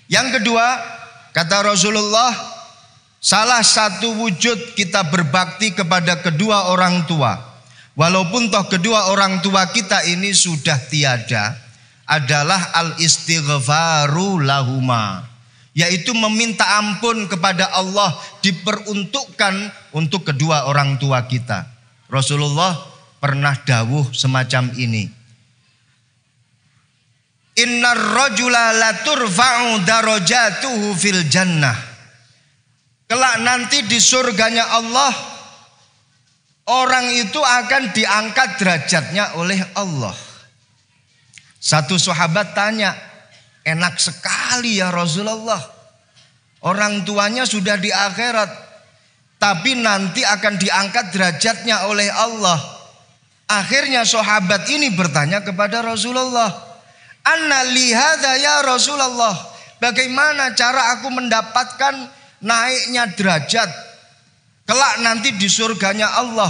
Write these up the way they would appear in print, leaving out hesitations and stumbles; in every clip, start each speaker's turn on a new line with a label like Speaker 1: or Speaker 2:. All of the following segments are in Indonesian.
Speaker 1: Yang kedua, kata Rasulullah, salah satu wujud kita berbakti kepada kedua orang tua, walaupun toh kedua orang tua kita ini sudah tiada, adalah al-istighfaru lahuma, yaitu meminta ampun kepada Allah diperuntukkan untuk kedua orang tua kita. Rasulullah pernah dawuh semacam ini. Innar rajula laturfa'u darajatuhu fil jannah. Kelak nanti di surganya Allah, orang itu akan diangkat derajatnya oleh Allah. Satu sahabat tanya, enak sekali ya Rasulullah, orang tuanya sudah di akhirat, tapi nanti akan diangkat derajatnya oleh Allah. Akhirnya sahabat ini bertanya kepada Rasulullah, anna li hadza ya Rasulullah, bagaimana cara aku mendapatkan naiknya derajat kelak nanti di surganya Allah?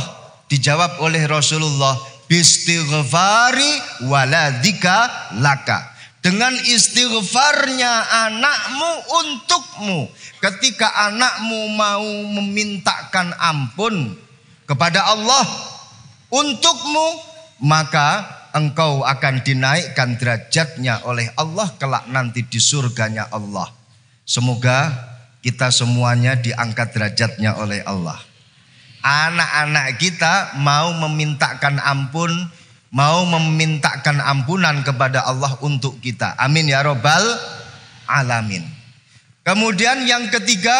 Speaker 1: Dijawab oleh Rasulullah, bistighfari waladzika laka, dengan istighfarnya anakmu untukmu. Ketika anakmu mau memintakan ampun kepada Allah untukmu, maka engkau akan dinaikkan derajatnya oleh Allah kelak nanti di surganya Allah. Semoga kita semuanya diangkat derajatnya oleh Allah. Anak-anak kita mau memintakan ampun, mau memintakan ampunan kepada Allah untuk kita. Amin ya Rabbal alamin. Kemudian yang ketiga,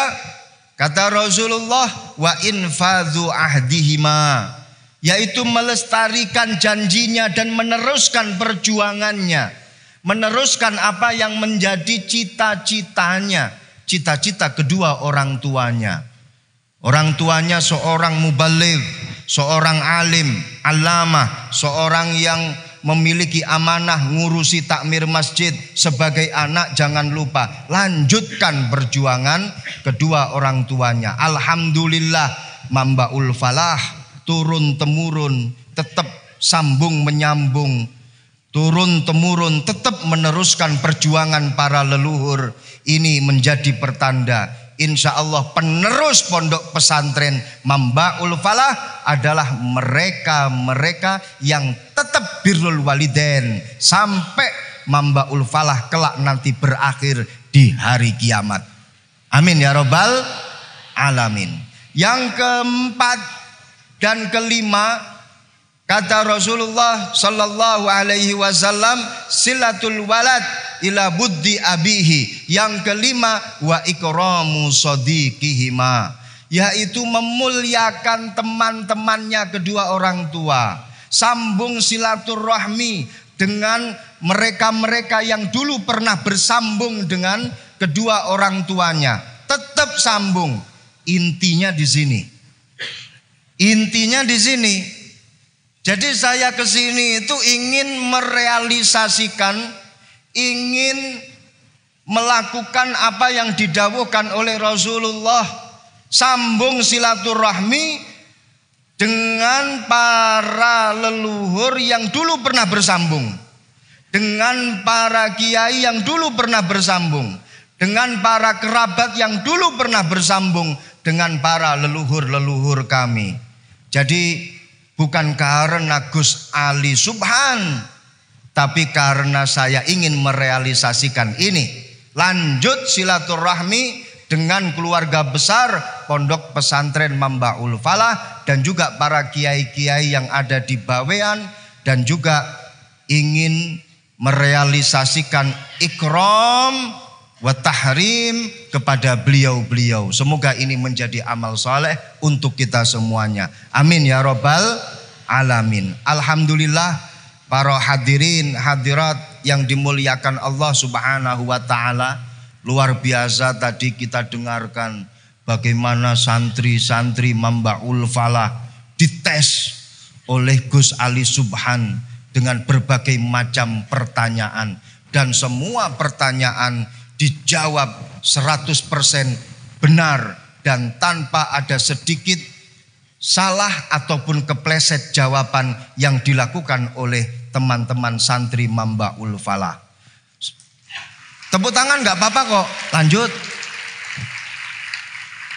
Speaker 1: kata Rasulullah, wa infadhu ahdihima, yaitu melestarikan janjinya dan meneruskan perjuangannya, meneruskan apa yang menjadi cita-citanya, cita-cita kedua orang tuanya. Orang tuanya seorang mubaligh, seorang alim, allamah, seorang yang memiliki amanah ngurusi takmir masjid. Sebagai anak jangan lupa lanjutkan perjuangan kedua orang tuanya. Alhamdulillah, Mambaul Falah turun temurun tetap sambung menyambung, turun temurun tetap meneruskan perjuangan para leluhur. Ini menjadi pertanda, insya Allah penerus pondok pesantren Mambaul Falah adalah mereka-mereka yang tetap birrul walidain sampai Mambaul Falah kelak nanti berakhir di hari kiamat. Amin ya Rabbal alamin. Yang keempat dan kelima, kata Rasulullah sallallahu alaihi wasallam, silatul walad ila buddi abihi. Yang kelima, wa ikramu sadiqihima, yaitu memuliakan teman-temannya kedua orang tua. Sambung silaturahmi dengan mereka-mereka yang dulu pernah bersambung dengan kedua orang tuanya. Tetap sambung. Intinya di sini. Intinya di sini. Jadi saya ke sini itu ingin merealisasikan, ingin melakukan apa yang didawuhkan oleh Rasulullah. Sambung silaturahmi dengan para leluhur yang dulu pernah bersambung, dengan para kiai yang dulu pernah bersambung, dengan para kerabat yang dulu pernah bersambung dengan para leluhur-leluhur kami. Jadi bukan karena Gus Ali Subhan, tapi karena saya ingin merealisasikan ini. Lanjut silaturahmi dengan keluarga besar pondok pesantren Mambaul Falah dan juga para kiai-kiai yang ada di Bawean, dan juga ingin merealisasikan ikram wa tahrim kepada beliau-beliau. Semoga ini menjadi amal soleh untuk kita semuanya. Amin ya Rabbal alamin. Alhamdulillah, para hadirin hadirat yang dimuliakan Allah Subhanahu wa taala, luar biasa tadi kita dengarkan bagaimana santri-santri Mambaul Falah dites oleh Gus Ali Subhan dengan berbagai macam pertanyaan, dan semua pertanyaan dijawab 100% benar dan tanpa ada sedikit salah ataupun kepleset jawaban yang dilakukan oleh teman-teman santri Mambaul Falah. Tepuk tangan nggak apa-apa kok. Lanjut.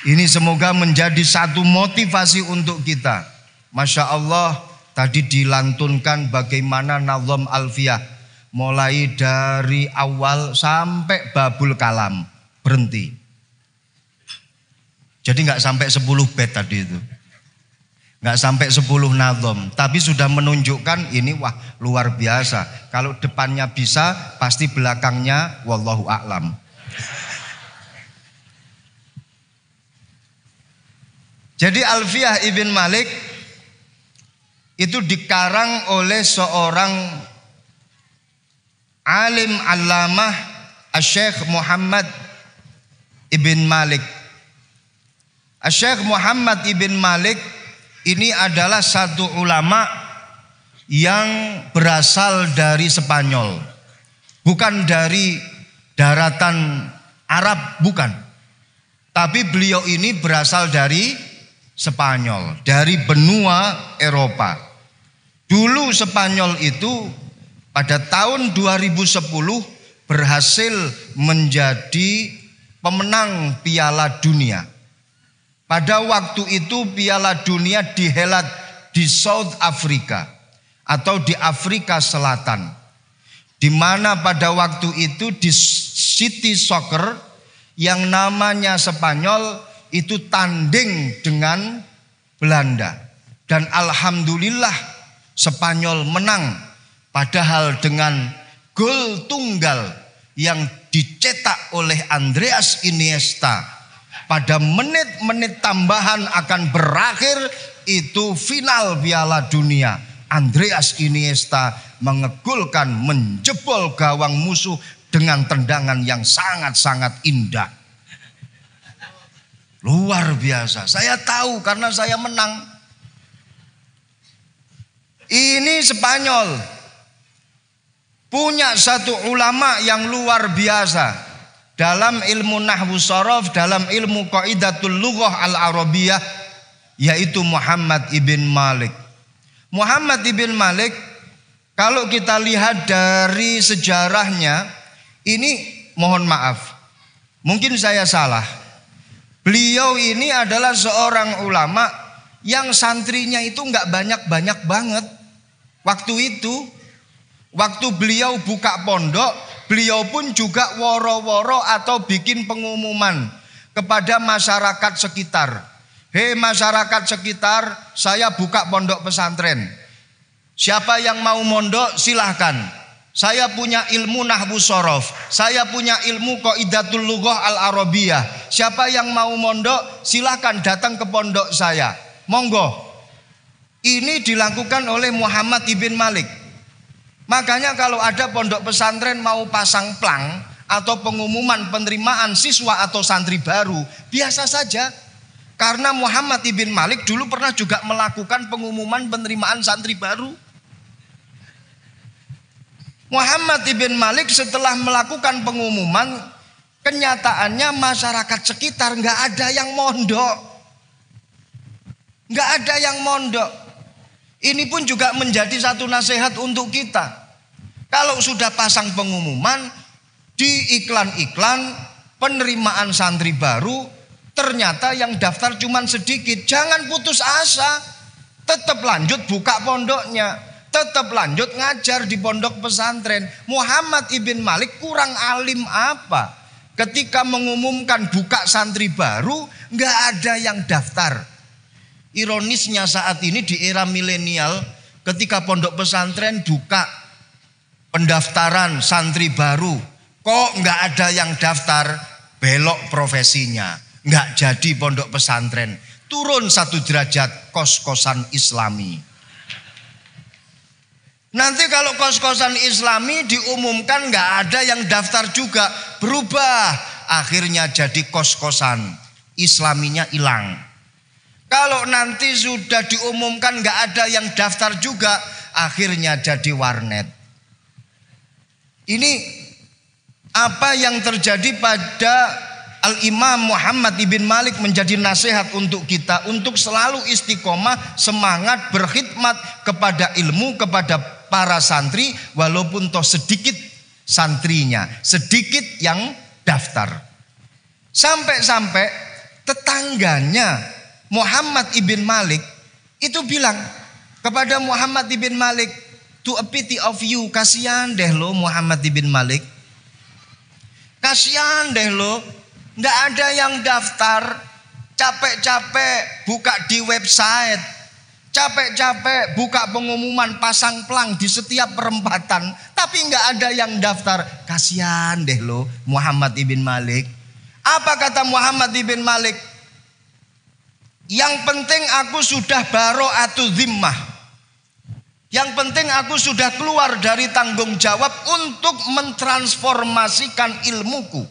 Speaker 1: Ini semoga menjadi satu motivasi untuk kita. Masya Allah, tadi dilantunkan bagaimana nazam alfiyah. Mulai dari awal sampai babul kalam. Berhenti. Jadi nggak sampai 10 bait tadi itu. Nggak sampai 10 nazam, tapi sudah menunjukkan ini wah luar biasa. Kalau depannya bisa, pasti belakangnya wallahu a'lam. Jadi Alfiyah Ibn Malik itu dikarang oleh seorang alim allamah Syekh Muhammad Ibn Malik. Syekh Muhammad Ibn Malik ini adalah satu ulama yang berasal dari Spanyol. Bukan dari daratan Arab, bukan. Tapi beliau ini berasal dari Spanyol, dari benua Eropa. Dulu Spanyol itu pada tahun 2010 berhasil menjadi pemenang Piala Dunia. Pada waktu itu Piala Dunia dihelat di South Africa atau di Afrika Selatan, di mana pada waktu itu di City Soccer yang namanya Spanyol itu tanding dengan Belanda, dan alhamdulillah Spanyol menang, padahal dengan gol tunggal yang dicetak oleh Andreas Iniesta. Pada menit-menit tambahan akan berakhir itu final Piala Dunia. Andreas Iniesta mengegulkan, menjebol gawang musuh dengan tendangan yang sangat-sangat indah. Luar biasa. Saya tahu karena saya menang. Ini Spanyol punya satu ulama yang luar biasa. Dalam ilmu nahwu sharaf, dalam ilmu qaidatul lughah al-arabiyah, yaitu Muhammad Ibn Malik. Muhammad Ibn Malik, kalau kita lihat dari sejarahnya, ini mohon maaf, mungkin saya salah. Beliau ini adalah seorang ulama yang santrinya itu nggak banyak-banyak banget. Waktu itu, waktu beliau buka pondok, beliau pun juga woro-woro atau bikin pengumuman kepada masyarakat sekitar. Hei masyarakat sekitar, saya buka pondok pesantren. Siapa yang mau mondok silahkan. Saya punya ilmu nahwu sharaf, saya punya ilmu qaidatul lughah al-arabiyah. Siapa yang mau mondok silahkan datang ke pondok saya. Monggo. Ini dilakukan oleh Muhammad Ibn Malik. Makanya kalau ada pondok pesantren mau pasang plang atau pengumuman penerimaan siswa atau santri baru, biasa saja. Karena Muhammad Ibn Malik dulu pernah juga melakukan pengumuman penerimaan santri baru. Muhammad Ibn Malik setelah melakukan pengumuman, kenyataannya masyarakat sekitar nggak ada yang mondok. Nggak ada yang mondok. Ini pun juga menjadi satu nasihat untuk kita. Kalau sudah pasang pengumuman di iklan-iklan penerimaan santri baru, ternyata yang daftar cuma sedikit, jangan putus asa. Tetap lanjut buka pondoknya, tetap lanjut ngajar di pondok pesantren. Muhammad Ibn Malik kurang alim apa? Ketika mengumumkan buka santri baru, nggak ada yang daftar. Ironisnya saat ini di era milenial, ketika pondok pesantren buka pendaftaran santri baru, kok nggak ada yang daftar, belok profesinya, nggak jadi pondok pesantren, turun satu derajat kos-kosan Islami. Nanti kalau kos-kosan Islami diumumkan nggak ada yang daftar juga, berubah, akhirnya jadi kos-kosan Islaminya hilang. Kalau nanti sudah diumumkan nggak ada yang daftar juga, akhirnya jadi warnet. Ini apa yang terjadi pada Al-Imam Muhammad Ibn Malik menjadi nasihat untuk kita untuk selalu istiqomah, semangat berkhidmat kepada ilmu, kepada para santri, walaupun toh sedikit santrinya, sedikit yang daftar. Sampai-sampai tetangganya Muhammad ibn Malik itu bilang kepada Muhammad ibn Malik, to a pity of you, kasihan deh lo Muhammad ibn Malik. Kasihan deh lo, nggak ada yang daftar, capek-capek buka di website, capek-capek buka pengumuman pasang pelang di setiap perempatan, tapi nggak ada yang daftar. Kasihan deh lo Muhammad ibn Malik. Apa kata Muhammad ibn Malik? Yang penting aku sudah baro'atu zimmah. Yang penting aku sudah keluar dari tanggung jawab untuk mentransformasikan ilmuku,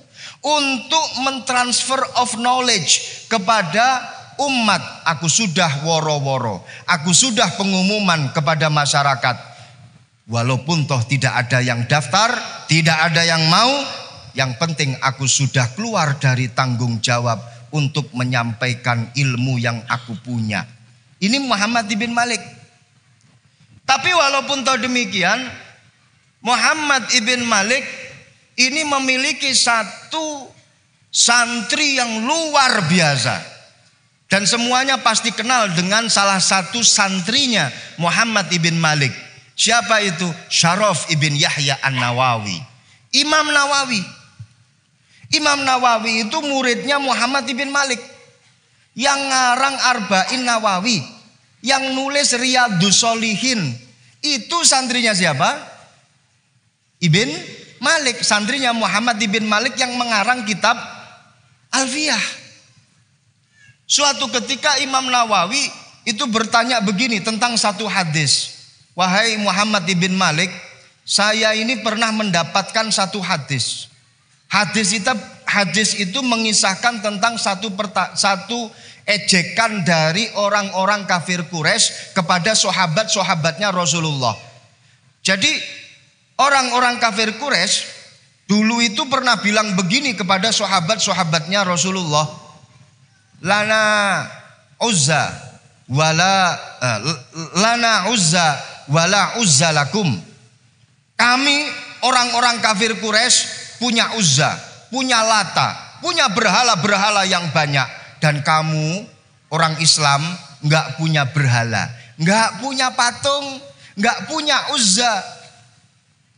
Speaker 1: untuk mentransfer of knowledge kepada umat. Aku sudah woro-woro, aku sudah pengumuman kepada masyarakat. Walaupun toh tidak ada yang daftar, tidak ada yang mau, yang penting aku sudah keluar dari tanggung jawab untuk menyampaikan ilmu yang aku punya. Ini Muhammad ibn Malik. Tapi walaupun toh demikian, Muhammad ibn Malik ini memiliki satu santri yang luar biasa. Dan semuanya pasti kenal dengan salah satu santrinya Muhammad ibn Malik. Siapa itu? Syaraf ibn Yahya an-Nawawi. Imam Nawawi. Imam Nawawi itu muridnya Muhammad ibn Malik. Yang ngarang Arba'in Nawawi, yang nulis Riyadhus Shalihin, itu santrinya siapa? Ibn Malik, santrinya Muhammad ibn Malik yang mengarang kitab Alfiyah. Suatu ketika Imam Nawawi itu bertanya begini tentang satu hadis. Wahai Muhammad ibn Malik, saya ini pernah mendapatkan satu hadis. Hadis itu mengisahkan tentang satu ejekan dari orang-orang kafir Quraisy kepada sahabat-sahabatnya Rasulullah. Jadi orang-orang kafir Quraisy dulu itu pernah bilang begini kepada sahabat-sahabatnya Rasulullah. Lana uzza wala uzza lakum. Kami orang-orang kafir Quraisy punya Uzza, punya Lata, punya berhala-berhala yang banyak. Dan kamu orang Islam nggak punya berhala, nggak punya patung, nggak punya Uzza.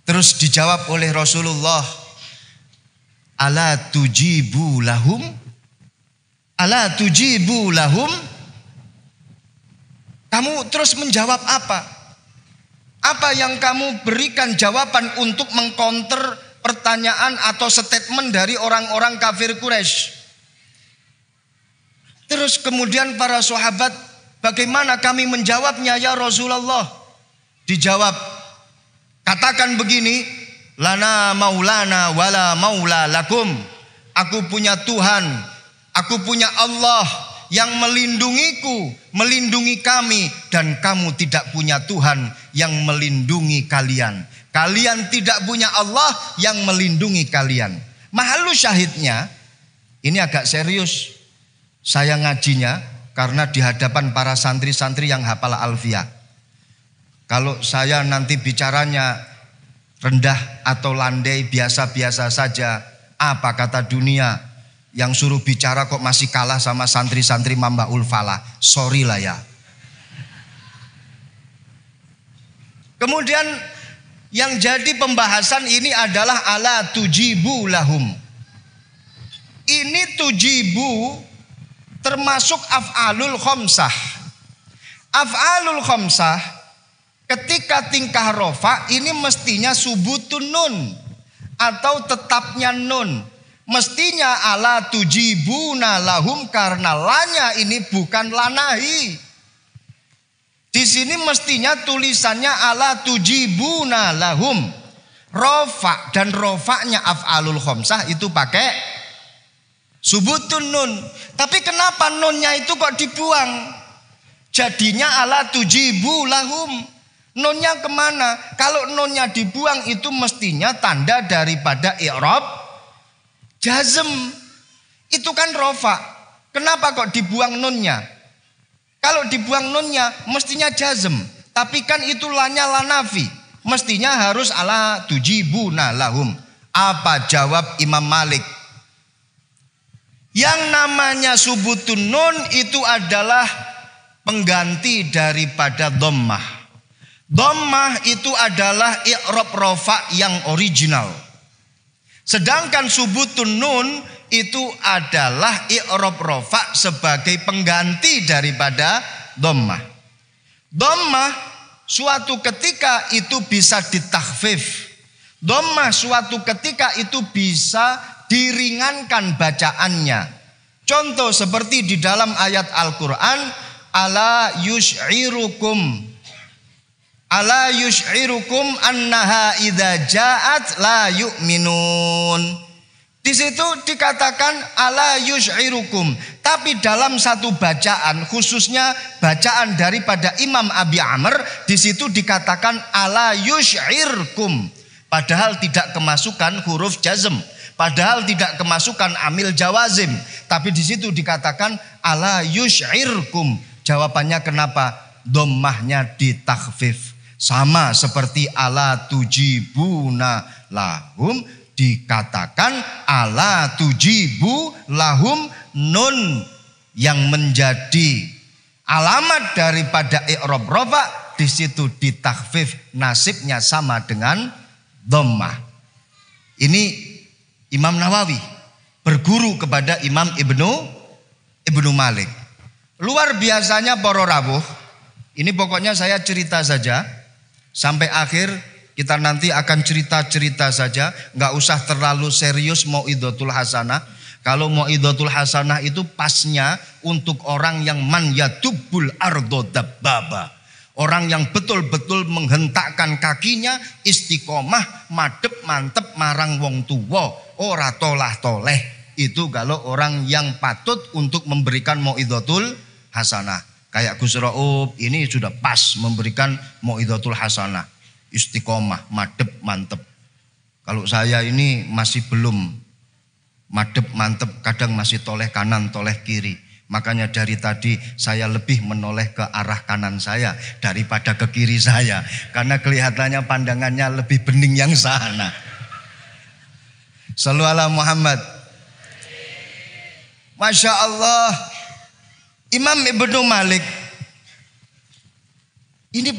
Speaker 1: Terus dijawab oleh Rasulullah, ala tujibu lahum, ala tujibu lahum. Kamu terus menjawab apa? Apa yang kamu berikan jawaban untuk mengcounter pertanyaan atau statement dari orang-orang kafir Quraisy? Terus kemudian para sahabat, bagaimana kami menjawabnya ya Rasulullah? Dijawab, katakan begini, lana maulana wala maula lakum. Aku punya Tuhan, aku punya Allah yang melindungiku, melindungi kami, dan kamu tidak punya Tuhan yang melindungi kalian. Kalian tidak punya Allah yang melindungi kalian. Mahalu syahidnya, ini agak serius saya ngajinya karena di hadapan para santri-santri yang hafal Alfiyah. Kalau saya nanti bicaranya rendah atau landai, biasa-biasa saja, apa kata dunia yang suruh bicara kok masih kalah sama santri-santri Mambaul Falah. Sorry lah ya. Kemudian yang jadi pembahasan ini adalah ala tujibu lahum. Ini tujibu termasuk af'alul khamsah. Af'alul khamsah ketika tingkah rofa ini mestinya subutun nun atau tetapnya nun. Mestinya ala tujibuna lahum, karena lanya ini bukan lanahi. Di sini mestinya tulisannya ala tujibuna lahum. Rofa, dan rofanya af'alul khamsah itu pakai subutun nun. Tapi kenapa nunnya itu kok dibuang? Jadinya ala tujibu lahum. Nunnya kemana? Kalau nunnya dibuang itu mestinya tanda daripada i'rab jazm. Itu kan rofa. Kenapa kok dibuang nunnya? Kalau dibuang nunnya mestinya jazm, tapi kan itu lanya lanafi. Mestinya harus ala tujibuna lahum. Apa jawab Imam Malik? Yang namanya subutun nun itu adalah pengganti daripada dhammah. Dhammah itu adalah i'rab rafa yang original. Sedangkan subutun nun itu adalah i'rab rafa sebagai pengganti daripada dhammah. Dhammah suatu ketika itu bisa ditakhfif. Dhammah suatu ketika itu bisa diringankan bacaannya. Contoh seperti di dalam ayat Al-Quran, ala yush'irukum annaha idza ja'at la yu'minun. Di situ dikatakan ala yush'irukum, tapi dalam satu bacaan, khususnya bacaan daripada Imam Abi Amr, di situ dikatakan ala yush'irkum, padahal tidak kemasukan huruf jazm, padahal tidak kemasukan amil jawazim, tapi di situ dikatakan ala yush'irkum. Jawabannya kenapa? Dhammahnya ditakhfif. Sama seperti ala tujibuna lahum, dikatakan ala tujibu lahum, nun yang menjadi alamat daripada i'rab rafa di situ ditakhfif, nasibnya sama dengan dhammah. Ini Imam Nawawi berguru kepada Imam Ibnu Malik. Luar biasanya para rawuh. Ini pokoknya saya cerita saja sampai akhir. Kita nanti akan cerita-cerita saja, nggak usah terlalu serius mau'izatul hasanah. Kalau mau'izatul hasanah itu pasnya untuk orang yang man yadubbul ardo dabbaba. Orang yang betul-betul menghentakkan kakinya istiqomah, madep mantep marang wong tuwa, ora tolah-toleh. Itu kalau orang yang patut untuk memberikan mau'izatul hasanah. Kayak Gus Raub ini sudah pas memberikan mau'izatul hasanah. Istiqomah, madep, mantep. Kalau saya ini masih belum madep, mantep, kadang masih toleh kanan, toleh kiri. Makanya dari tadi saya lebih menoleh ke arah kanan saya daripada ke kiri saya. Karena kelihatannya pandangannya lebih bening yang sana. Shallu ala Muhammad. Masya Allah. Imam Ibnu Malik ini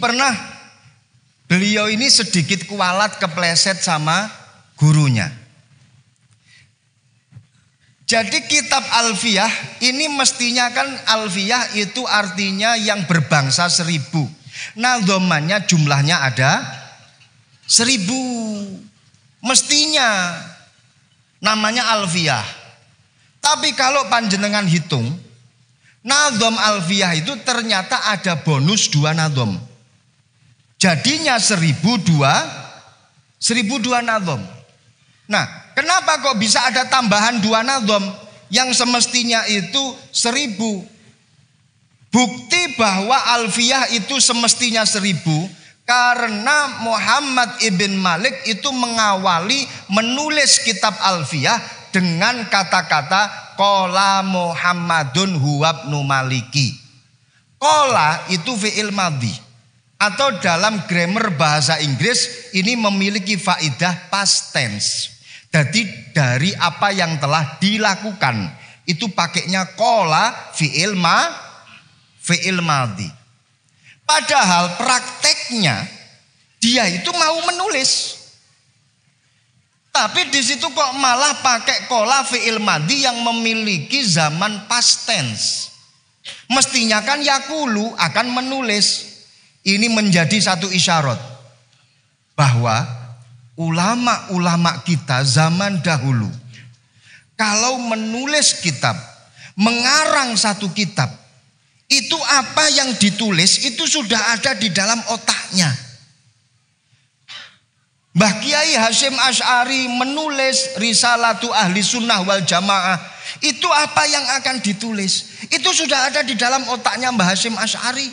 Speaker 1: beliau ini sedikit kualat kepleset sama gurunya. Jadi kitab Alfiyah ini mestinya kan Alfiyah itu artinya yang berbangsa 1000. Nah dhammahnya jumlahnya ada 1000. Mestinya namanya Alfiyah. Tapi kalau panjenengan hitung, nadhom Alfiyah itu ternyata ada bonus 2 nadhom. Jadinya 1002 nadhom. Nah, kenapa kok bisa ada tambahan 2 nadhom yang semestinya itu 1000? Bukti bahwa Alfiyah itu semestinya 1000 karena Muhammad ibn Malik itu mengawali menulis kitab Alfiyah dengan kata-kata qala Muhammadun huwa ibnu Maliki. Qala itu fi'il madhi. Atau dalam grammar bahasa Inggris ini memiliki faidah past tense. Jadi dari apa yang telah dilakukan itu pakainya qala fi'il madhi. Padahal prakteknya dia itu mau menulis. Tapi di situ kok malah pakai qala fi'il madhi yang memiliki zaman past tense. Mestinya kan yaqulu akan menulis. Ini menjadi satu isyarat bahwa ulama-ulama kita zaman dahulu kalau menulis kitab, mengarang satu kitab, itu apa yang ditulis itu sudah ada di dalam otaknya. Mbah Kiai Hasyim Asy'ari menulis Risalatu Ahli Sunnah wal Jamaah, itu apa yang akan ditulis? Itu sudah ada di dalam otaknya Mbah Hasyim Asy'ari.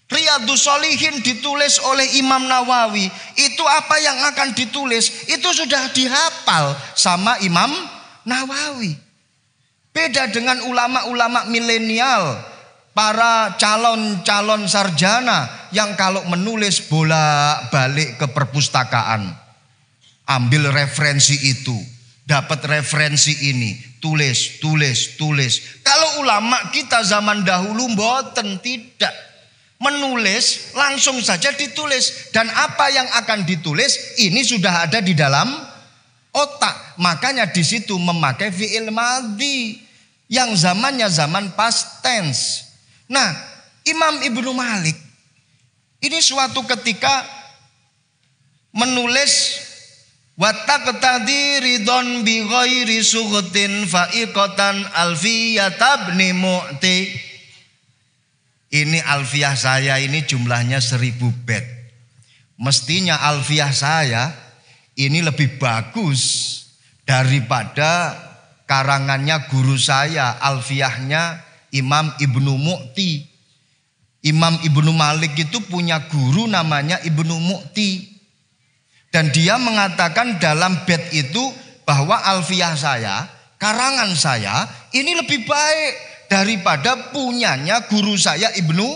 Speaker 1: Riyadhus Shalihin ditulis oleh Imam Nawawi, itu apa yang akan ditulis? Itu sudah dihafal sama Imam Nawawi. Beda dengan ulama-ulama milenial para calon-calon sarjana yang kalau menulis bolak-balik ke perpustakaan, ambil referensi itu, dapat referensi ini, tulis. Kalau ulama kita zaman dahulu mboten, tidak. Menulis langsung saja ditulis, dan apa yang akan ditulis ini sudah ada di dalam otak. Makanya di situ memakai fi'il madhi yang zamannya zaman past tense. Nah, Imam Ibnu Malik ini suatu ketika menulis wa taqtadi ridon bi ghairi sughtin fa'iqatan alfiyat ibn mu'ti. Ini alfiyah saya ini jumlahnya 1000 bait. Mestinya alfiyah saya ini lebih bagus daripada karangannya guru saya, alfiyahnya Imam Ibnu Mu'ti. Imam Ibnu Malik itu punya guru namanya Ibnu Mu'ti. Dan dia mengatakan dalam bait itu bahwa alfiyah saya, karangan saya ini lebih baik daripada punyanya guru saya Ibnu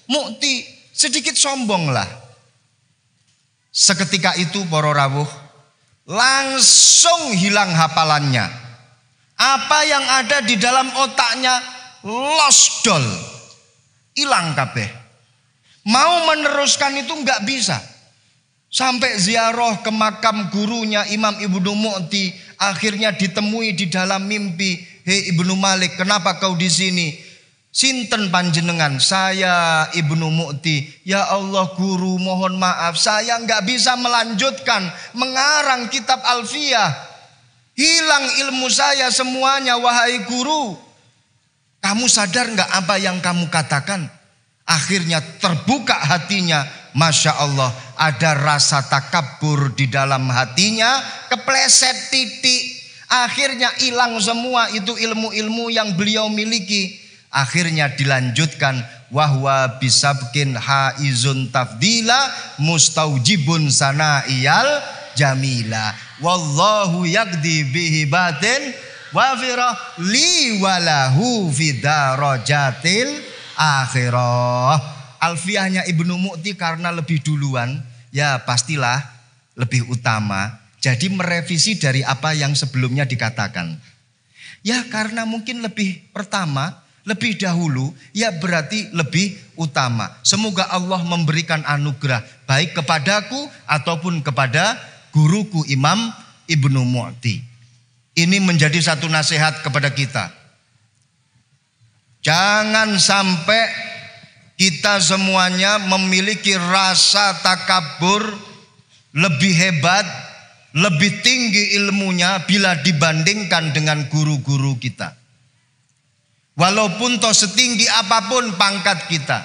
Speaker 1: Mu'ti. Sedikit sombonglah. Seketika itu para rawuh langsung hilang hafalannya. Apa yang ada di dalam otaknya lost dol, hilang kabeh. Mau meneruskan itu nggak bisa. Sampai ziarah ke makam gurunya Imam Ibnu Mu'ti, akhirnya ditemui di dalam mimpi. Hei Ibnu Malik, kenapa kau di sini? Sinten panjenengan? Saya Ibnu Mu'ti. Ya Allah guru, mohon maaf, saya nggak bisa melanjutkan mengarang kitab alfiyah. Hilang ilmu saya semuanya, wahai guru. Kamu sadar nggak apa yang kamu katakan? Akhirnya terbuka hatinya. Masya Allah, ada rasa takabur di dalam hatinya, kepleset titik. Akhirnya hilang semua itu ilmu-ilmu yang beliau miliki. Akhirnya dilanjutkan, wahwa bisabkin haizun tafdila mustaujibun sana'iyal jamila. Wallahu yakdi bihibatin wafirah li walahu fidarajatil akhirah. Alfiyahnya Ibnu Mu'ti karena lebih duluan, ya pastilah lebih utama. Jadi merevisi dari apa yang sebelumnya dikatakan. Ya karena mungkin lebih pertama, lebih dahulu, ya berarti lebih utama. Semoga Allah memberikan anugerah baik kepadaku ataupun kepada guruku Imam Ibnu Mu'ti. Ini menjadi satu nasihat kepada kita. Jangan sampai kita semuanya memiliki rasa takabur lebih hebat, lebih tinggi ilmunya bila dibandingkan dengan guru-guru kita. Walaupun toh setinggi apapun pangkat kita,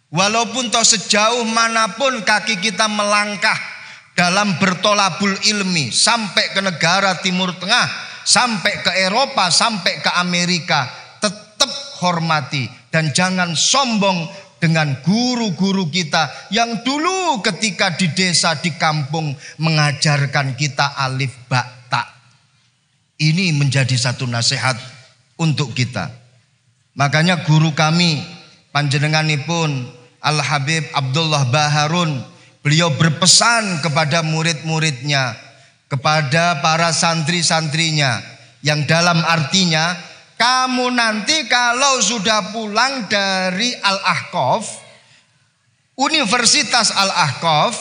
Speaker 1: walaupun toh sejauh manapun kaki kita melangkah dalam bertolabul ilmi sampai ke negara Timur Tengah, sampai ke Eropa, sampai ke Amerika, tetap hormati dan jangan sombong dengan guru-guru kita yang dulu ketika di desa, di kampung mengajarkan kita alif ba ta. Ini menjadi satu nasihat untuk kita. Makanya guru kami panjenenganipun Al Habib Abdullah Baharun, beliau berpesan kepada murid-muridnya, kepada para santri-santrinya, yang dalam artinya, kamu nanti kalau sudah pulang dari Al-Ahqaf, Universitas Al-Ahqaf,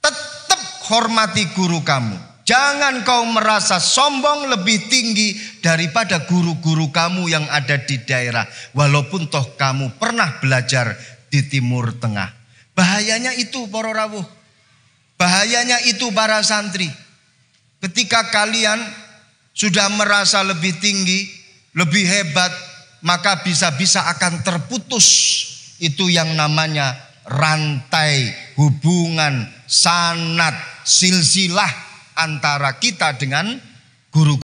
Speaker 1: tetap hormati guru kamu. Jangan kau merasa sombong lebih tinggi daripada guru-guru kamu yang ada di daerah. Walaupun toh kamu pernah belajar di Timur Tengah. Bahayanya itu para rawuh. Bahayanya itu para santri. Ketika kalian sudah merasa lebih tinggi, lebih hebat, maka bisa-bisa akan terputus itu yang namanya rantai hubungan, sanad, silsilah antara kita dengan guru